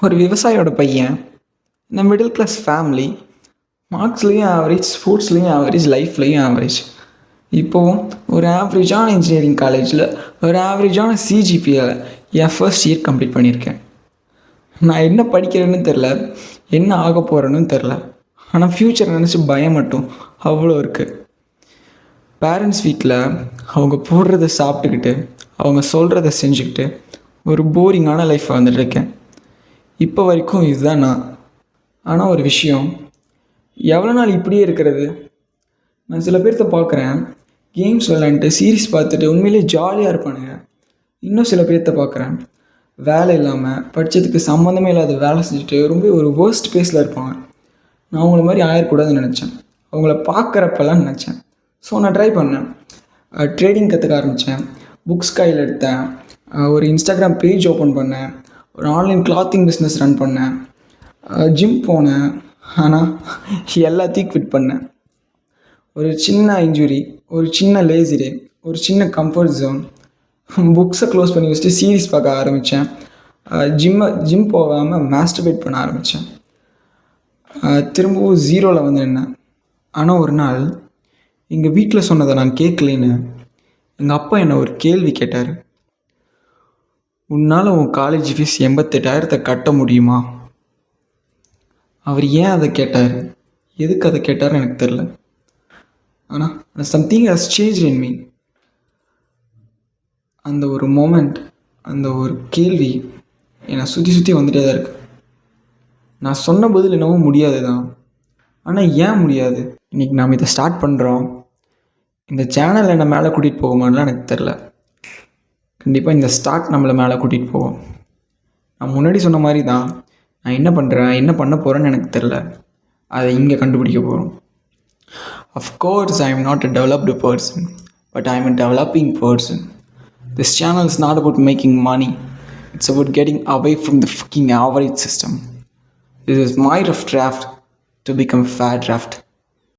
ஒரு விவசாயியோட பையன், இந்த மிடில் கிளாஸ் ஃபேமிலி, மார்க்ஸ்லேயும் ஆவரேஜ், ஸ்போர்ட்ஸ்லேயும் ஆவரேஜ், லைஃப்லேயும் ஆவரேஜ். இப்போது ஒரு ஆவரேஜான இன்ஜினியரிங் காலேஜில் ஒரு ஆவரேஜான சிஜிபிஏவில் என் ஃபர்ஸ்ட் இயர் கம்ப்ளீட் பண்ணியிருக்கேன். நான் என்ன படிக்கிறேன்னு தெரில, என்ன ஆக போகிறேன்னு தெரில. ஆனால் ஃப்யூச்சர் நினச்சி பயம் மட்டும் அவ்வளோ இருக்குது. பேரண்ட்ஸ் வீட்டில் அவங்க போடுறத சாப்பிட்டுக்கிட்டு, அவங்க சொல்கிறத செஞ்சுக்கிட்டு ஒரு போரிங்கான லைஃப் வந்துட்டுருக்கேன். இப்போ வரைக்கும் இதுதான் நான். ஆனால் ஒரு விஷயம், எவ்வளோ நாள் இப்படியே இருக்கிறது? நான் சில பேர்த்த பார்க்குறேன், கேம்ஸ் விளாண்டுட்டு சீரீஸ் பார்த்துட்டு உண்மையிலே ஜாலியாக இருப்பானுங்க. இன்னும் சில பேர்த்த பார்க்குறேன், வேலை இல்லாமல் படித்ததுக்கு சம்மந்தமே இல்லாத வேலை செஞ்சுட்டு ரொம்ப ஒரு வேர்ஸ்ட் பேஸில் இருப்பாங்க. நான் அவங்கள மாதிரி ஆயிடக்கூடாதுன்னு நினச்சேன். அவங்கள பார்க்குறப்பெல்லாம் நினச்சேன். ஸோ நான் ட்ரை பண்ணேன். ட்ரேடிங் கற்றுக்க ஆரம்பித்தேன். புக்ஸ் கையில் எடுத்தேன். ஒரு இன்ஸ்டாகிராம் பேஜ் ஓப்பன் பண்ணேன். ஒரு ஆன்லைன் கிளாத்திங் பிஸ்னஸ் ரன் பண்ணேன். ஜிம் போனேன். ஆனால் எல்லாத்தையும் குவிட் பண்ணேன். ஒரு சின்ன இன்ஜுரி, ஒரு சின்ன லேசி டே, ஒரு சின்ன கம்ஃபர்ட் ஜோன், புக்ஸை க்ளோஸ் பண்ணி வச்சுட்டு சீரீஸ் பார்க்க ஆரம்பித்தேன். ஜிம் போகாமல் மாஸ்டர்பேட் பண்ண ஆரம்பித்தேன். திரும்பவும் ஜீரோவில் வந்து நின்னேன். ஆனால் ஒரு நாள் எங்கள் வீட்டில் சொன்னதை நான் கேட்கலேன்னு எங்கள் அப்பா என்னை ஒரு கேள்வி கேட்டார். உன்னால் உன் காலேஜ் ஃபீஸ் 88,000 கட்ட முடியுமா? அவர் ஏன் அதை கேட்டார், எதுக்கு அதை கேட்டார்னு எனக்கு தெரில. ஆனால் something has change in me. அந்த ஒரு மொமெண்ட், அந்த ஒரு கேள்வி என்னை சுற்றி வந்துட்டே தான் இருக்குது. நான் சொன்ன பதில் என்னவோ முடியாது தான். ஆனால் ஏன் முடியாது? இன்றைக்கி நாம் இதை ஸ்டார்ட் பண்ணுறோம். இந்த சேனல் என்னை மேலே கூட்டிகிட்டு போகுமான்லாம் எனக்கு தெரில. கண்டிப்பாக இந்த ஸ்டார்ட் நம்மளை மேலே கூட்டிகிட்டு போவோம். நான் முன்னாடி சொன்ன மாதிரி தான், நான் என்ன பண்ணுறேன், என்ன பண்ண போகிறேன்னு எனக்கு தெரில. அதை இங்கே கண்டுபிடிக்க போகிறோம். Of course, I am not a developed person, but I am a developing person. This channel is not about making money. It's about getting away from the fucking average system. This is my rough draft to become a fair draft.